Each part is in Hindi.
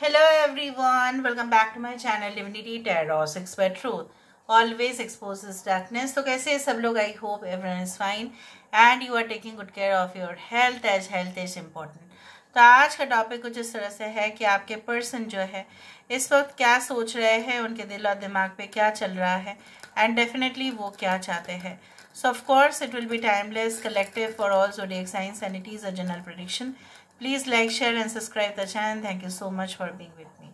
Hello everyone, welcome back to my channel Divinity Tarot 6 by Truth. Always exposes darkness. तो कैसे हैं सब लोग? I hope everyone is fine and you are taking good care of your health as health is important. तो आज का टॉपिक कुछ इस तरह से है कि आपके पर्सन जो है इस वक्त क्या सोच रहे हैं, उनके दिल और दिमाग पे क्या चल रहा है एंड डेफिनेटली वो क्या चाहते हैं. So of course it will be timeless, collective for all zodiac signs and it is a general prediction. Please like, share and subscribe the channel. Thank you so much for being with me.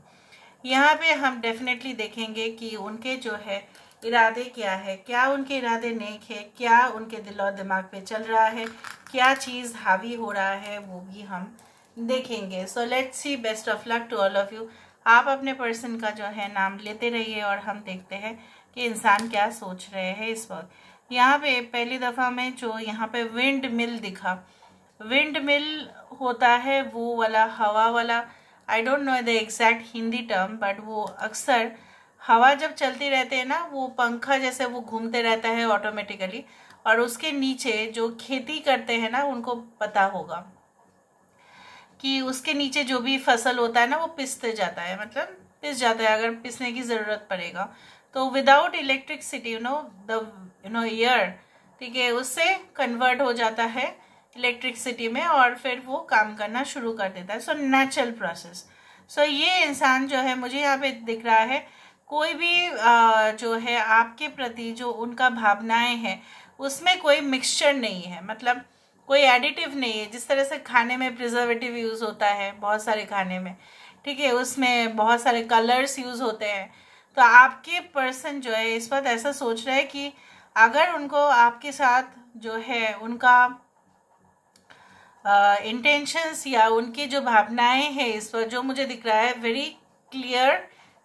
यहाँ पे हम डेफिनेटली देखेंगे कि उनके जो है इरादे क्या है, क्या उनके इरादे नेक है, क्या उनके दिल और दिमाग पे चल रहा है, क्या चीज़ हावी हो रहा है, वो भी हम देखेंगे. So let's see. Best of luck to all of you. आप अपने पर्सन का जो है नाम लेते रहिए और हम देखते हैं कि इंसान क्या सोच रहे हैं इस वक्त. यहाँ पे पहली दफ़ा में जो यहाँ पे विंड मिल दिखा, विंड मिल होता है वो वाला हवा वाला, I don't know the exact Hindi term, but वो अक्सर हवा जब चलती रहते हैं ना, वो पंखा जैसे वो घूमते रहता है ऑटोमेटिकली, और उसके नीचे जो खेती करते हैं ना उनको पता होगा कि उसके नीचे जो भी फसल होता है ना वो पिसते जाता है, मतलब पिस जाता है अगर पिसने की ज़रूरत पड़ेगा. तो विदाउट इलेक्ट्रिसिटी द एयर, ठीक है, उससे कन्वर्ट हो जाता है इलेक्ट्रिसिटी में और फिर वो काम करना शुरू कर देता है. So natural process. सो ये इंसान जो है मुझे यहाँ पे दिख रहा है, कोई भी जो है आपके प्रति जो उनका भावनाएं हैं उसमें कोई मिक्सचर नहीं है, मतलब कोई एडिटिव नहीं है. जिस तरह से खाने में प्रिजर्वेटिव यूज़ होता है बहुत सारे खाने में, ठीक है, उसमें बहुत सारे कलर्स यूज़ होते हैं. तो आपके पर्सन जो है इस वक्त ऐसा सोच रहे हैं कि अगर उनको आपके साथ जो है उनका इंटेंशंस या उनकी जो भावनाएं हैं इस वक्त जो मुझे दिख रहा है very clear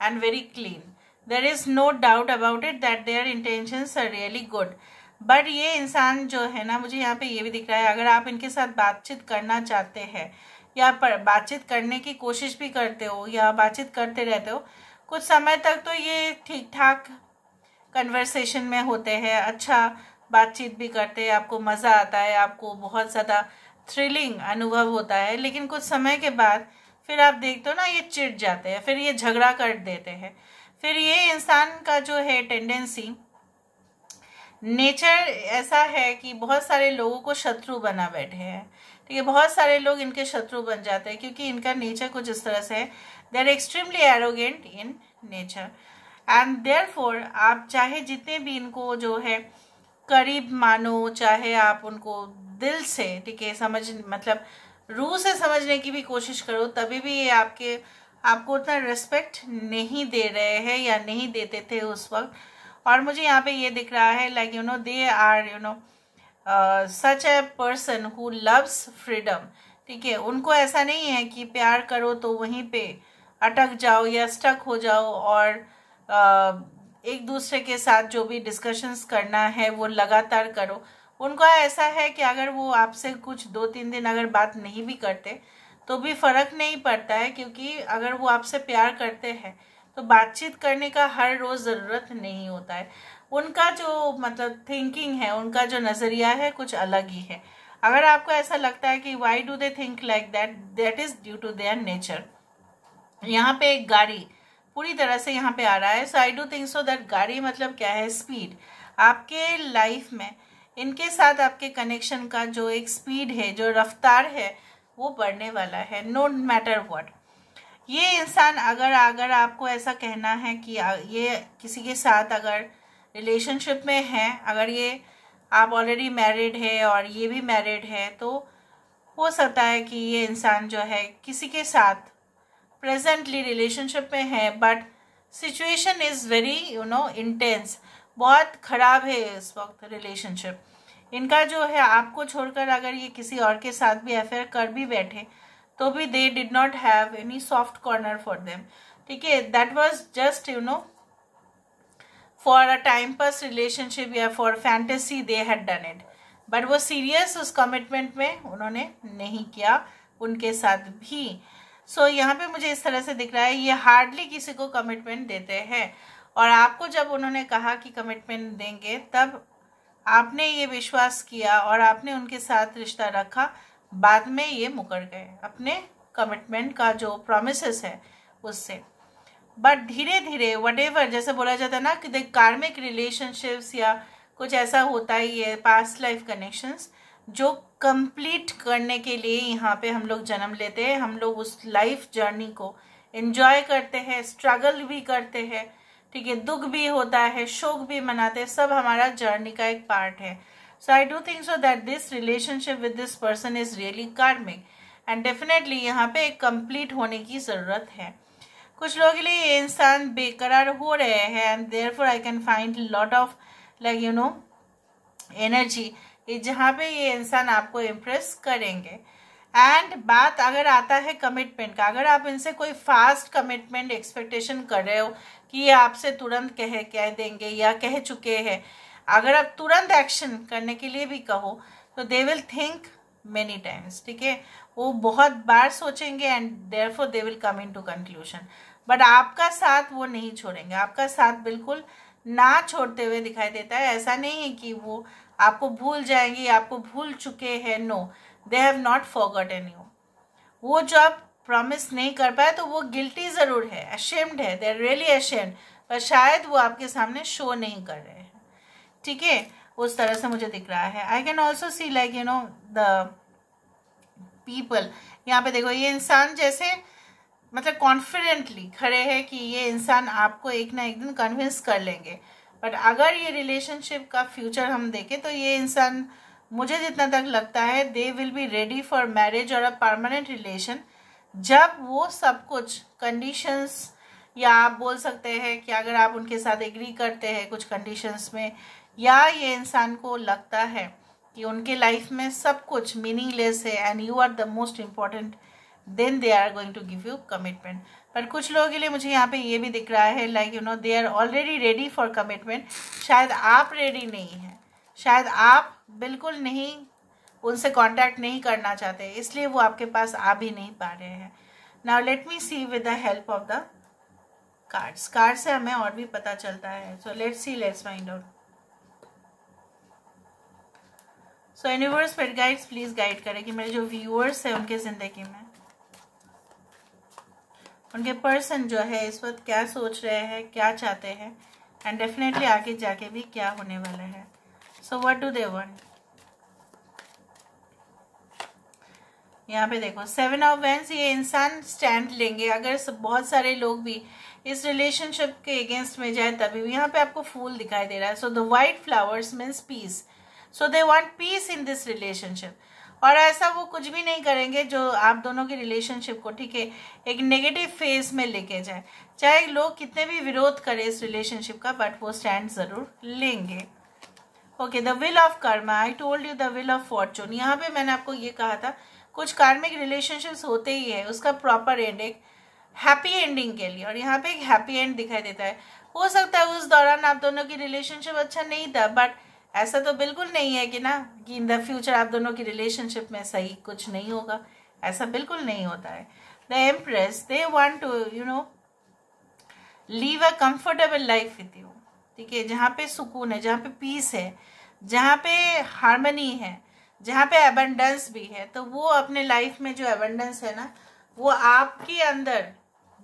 and very clean. There is no doubt about it that their intentions are really good. But ये इंसान जो है ना, मुझे यहाँ पे ये भी दिख रहा है, अगर आप इनके साथ बातचीत करना चाहते हैं या बातचीत करने की कोशिश भी करते हो या बातचीत करते रहते हो, कुछ समय तक तो ये ठीक ठाक कन्वर्सेशन में होते हैं, अच्छा बातचीत भी करते हैं, आपको मज़ा आता है, आपको बहुत ज़्यादा थ्रिलिंग अनुभव होता है. लेकिन कुछ समय के बाद फिर आप देखते हो ना ये चिढ़ जाते हैं, फिर ये झगड़ा कर देते हैं. फिर ये इंसान का जो है टेंडेंसी, नेचर ऐसा है कि बहुत सारे लोगों को शत्रु बना बैठे हैं, ठीक है, बहुत सारे लोग इनके शत्रु बन जाते हैं क्योंकि इनका नेचर कुछ इस तरह से है. They are extremely arrogant in nature and therefore आप चाहे जितने भी इनको जो है करीब मानो, चाहे आप उनको दिल से, ठीक है, मतलब रूह से समझने की भी कोशिश करो, तभी भी ये आपको उतना रिस्पेक्ट नहीं दे रहे हैं या नहीं देते थे उस वक्त. और मुझे यहाँ पे ये दिख रहा है like they are such a person who loves freedom, ठीक है. उनको ऐसा नहीं है कि प्यार करो तो वहीं पे अटक जाओ या स्टक हो जाओ और एक दूसरे के साथ जो भी डिस्कशंस करना है वो लगातार करो. उनका ऐसा है कि अगर वो आपसे कुछ 2-3 दिन अगर बात नहीं भी करते तो भी फ़र्क नहीं पड़ता है, क्योंकि अगर वो आपसे प्यार करते हैं तो बातचीत करने का हर रोज़ ज़रूरत नहीं होता है. उनका जो मतलब थिंकिंग है, उनका जो नज़रिया है कुछ अलग ही है. अगर आपको ऐसा लगता है कि why do they think like that, that is due to their nature. यहाँ पे एक गाड़ी पूरी तरह से यहाँ पे आ रहा है. So I do think so that गाड़ी मतलब क्या है, स्पीड. आपके लाइफ में इनके साथ आपके कनेक्शन का जो एक स्पीड है, जो रफ्तार है, वो बढ़ने वाला है नो मैटर व्हाट. ये इंसान अगर आपको ऐसा कहना है कि ये किसी के साथ अगर रिलेशनशिप में है, अगर ये आप ऑलरेडी मैरिड है और ये भी मैरिड है, तो हो सकता है कि ये इंसान जो है किसी के साथ प्रेजेंटली रिलेशनशिप में है, but situation is very intense. बहुत ख़राब है इस वक्त रिलेशनशिप इनका जो है. आपको छोड़कर अगर ये किसी और के साथ भी अफेयर कर भी बैठे तो भी they did not have any soft corner for them, ठीक है. That was just for a time pass relationship या for fantasy they had done it, but वो सीरियस उस कमिटमेंट में उन्होंने नहीं किया उनके साथ भी. सो यहाँ पे मुझे इस तरह से दिख रहा है ये हार्डली किसी को कमिटमेंट देते हैं, और आपको जब उन्होंने कहा कि कमिटमेंट देंगे तब आपने ये विश्वास किया और आपने उनके साथ रिश्ता रखा. बाद में ये मुकर गए, अपने कमिटमेंट का जो प्रॉमिसेस है उससे। बट धीरे धीरे वटेवर, जैसे बोला जाता है ना कि द कार्मिक रिलेशनशिप्स या कुछ ऐसा होता ही है, पास्ट लाइफ कनेक्शंस, जो कंप्लीट करने के लिए यहाँ पे हम लोग जन्म लेते हैं। हम लोग उस लाइफ जर्नी को एंजॉय करते हैं, स्ट्रगल भी करते हैं, ठीक है, दुख भी होता है, शोक भी मनाते हैं, सब हमारा जर्नी का एक पार्ट है। So I do think so that this relationship with this person is really karmic and definitely यहाँ पे एक कंप्लीट होने की ज़रूरत है। कुछ लोगों के लिए ये इंसान बेकरार हो रहे हैं and therefore I can find lot of like you no energy, जहाँ पे ये इंसान आपको इम्प्रेस करेंगे। एंड बात अगर आता है कमिटमेंट का, अगर आप इनसे कोई फास्ट कमिटमेंट एक्सपेक्टेशन कर रहे हो कि ये आपसे तुरंत कह देंगे या कह चुके हैं, अगर आप तुरंत एक्शन करने के लिए भी कहो तो they will think many times, ठीक है, वो बहुत बार सोचेंगे and therefore they will come into conclusion. But आपका साथ वो नहीं छोड़ेंगे, आपका साथ बिल्कुल ना छोड़ते हुए दिखाई देता है। ऐसा नहीं है कि वो आपको भूल जाएंगे, आपको भूल चुके हैं, no, they have not forgotten you. वो जब प्रॉमिस नहीं कर पाए तो वो गिल्टी ज़रूर है, अशेम्ड है, दे आर रियली अशेम्ड, पर शायद वो आपके सामने शो नहीं कर रहे हैं, ठीक है, उस तरह से मुझे दिख रहा है। I can also see like you know the people, यहाँ पे देखो ये इंसान जैसे मतलब कॉन्फिडेंटली खड़े हैं कि ये इंसान आपको एक ना एक दिन कन्विंस कर लेंगे। बट अगर ये रिलेशनशिप का फ्यूचर हम देखें तो ये इंसान, मुझे जितना तक लगता है, they will be ready for marriage और अ परमानेंट रिलेशन, जब वो सब कुछ कंडीशंस, या आप बोल सकते हैं कि अगर आप उनके साथ एग्री करते हैं कुछ कंडीशंस में, या ये इंसान को लगता है कि उनके लाइफ में सब कुछ मीनिंगलेस है and you are the most important, then they are going to give you commitment. पर कुछ लोगों के लिए मुझे यहाँ पे ये भी दिख रहा है like you know they are already ready for commitment. शायद आप रेडी नहीं हैं, शायद आप बिल्कुल नहीं उनसे कांटेक्ट नहीं करना चाहते, इसलिए वो आपके पास आ भी नहीं पा रहे हैं। Now let me see with the help of the cards. Card से हमें और भी पता चलता है, so let's see, let's find out. So universe spirit guides please guide करें कि मेरे जो व्यूअर्स हैं उनके जिंदगी में उनके पर्सन जो है इस वक्त क्या सोच रहे हैं, क्या चाहते हैं, एंड डेफिनेटली आगे जाके भी क्या होने वाला है। So what do they want. यहाँ पे देखो 7 ऑफ वेंस, ये इंसान स्टैंड लेंगे अगर बहुत सारे लोग भी इस रिलेशनशिप के अगेंस्ट में जाए तभी भी। यहाँ पे आपको फूल दिखाई दे रहा है, so the white flowers means peace, so they want peace in this relationship. और ऐसा वो कुछ भी नहीं करेंगे जो आप दोनों की रिलेशनशिप को, ठीक है, एक नेगेटिव फेज में लेके जाए, चाहे लोग कितने भी विरोध करें इस रिलेशनशिप का, बट वो स्टैंड जरूर लेंगे। Okay, the will of Karma, I told you the will of Fortune. यहाँ पे मैंने आपको ये कहा था कुछ कार्मिक रिलेशनशिप्स होते ही है, उसका प्रॉपर एंड एक हैप्पी एंडिंग के लिए, और यहाँ पे एक हैप्पी एंड दिखाई देता है। हो सकता है उस दौरान आप दोनों की रिलेशनशिप अच्छा नहीं था, बट ऐसा तो बिल्कुल नहीं है कि ना कि इन द फ्यूचर आप दोनों की रिलेशनशिप में सही कुछ नहीं होगा, ऐसा बिल्कुल नहीं होता है। The empress, they want to you know live a comfortable life with you, ठीक है, जहाँ पे सुकून है, जहाँ पे पीस है, जहाँ पे हार्मनी है, जहाँ पे एबंडेंस भी है, तो वो अपने लाइफ में जो एबंडेंस है ना वो आपके अंदर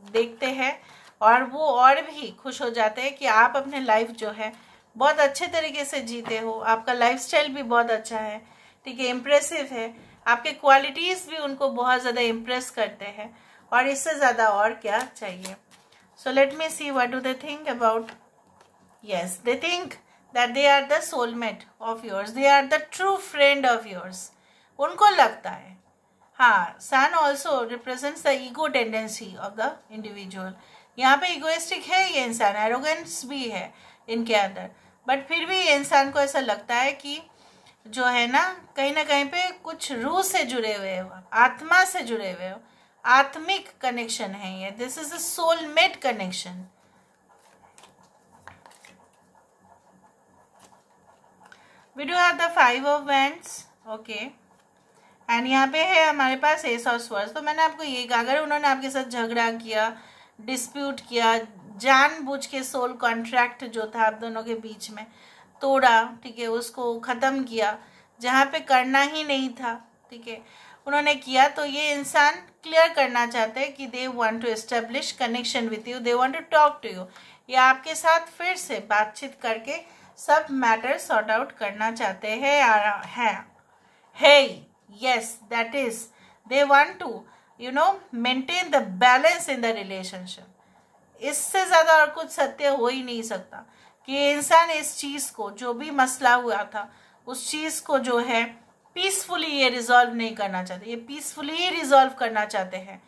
देखते हैं और वो और भी खुश हो जाते हैं कि आप अपने लाइफ जो है बहुत अच्छे तरीके से जीते हो, आपका लाइफस्टाइल भी बहुत अच्छा है, ठीक है, इम्प्रेसिव है, आपके क्वालिटीज़ भी उनको बहुत ज़्यादा इम्प्रेस करते हैं, और इससे ज़्यादा और क्या चाहिए। So let me see what do they think about. Yes, they think that they are the soulmate of yours, they are the true friend of yours। उनको लगता है, हाँ, सन also represents the ego tendency of the individual। यहाँ पे egoistic है ये इंसान, arrogance भी है इनके अंदर, बट फिर भी ये इंसान को ऐसा लगता है कि जो है ना कहीं पे कुछ रूह से जुड़े हुए हो, आत्मा से जुड़े हुए हो, आत्मिक कनेक्शन है ये, this is a soulmate connection. We do have the 5 of wands, okay, and यहाँ पे है हमारे पास एस ऑफ स्वर्ड्स। तो मैंने आपको ये कहा अगर उन्होंने आपके साथ झगड़ा किया, डिस्प्यूट किया, जानबूझ के सोल कॉन्ट्रैक्ट जो था आप दोनों के बीच में तोड़ा, ठीक है, उसको ख़त्म किया जहाँ पे करना ही नहीं था, ठीक है, उन्होंने किया, तो ये इंसान क्लियर करना चाहते हैं कि they want to establish connection with you, they want to talk to you. ये आपके साथ फिर से बातचीत करके सब मैटर सॉर्ट आउट करना चाहते हैं। Yes, that is, they want to maintain the balance in the relationship. इससे ज़्यादा और कुछ सत्य हो ही नहीं सकता कि इंसान इस चीज़ को, जो भी मसला हुआ था, उस चीज़ को जो है पीसफुली ये रिजॉल्व नहीं करना चाहते, ये पीसफुली ही रिजॉल्व करना चाहते हैं,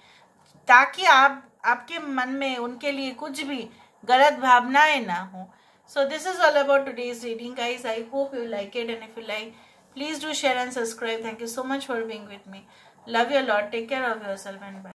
ताकि आपके मन में उनके लिए कुछ भी गलत भावनाएं ना हो। So this is all about today's reading, guys. I hope you like it, and if you like, please do share and subscribe. Thank you so much for being with me. Love you a lot. Take care of yourself, and bye.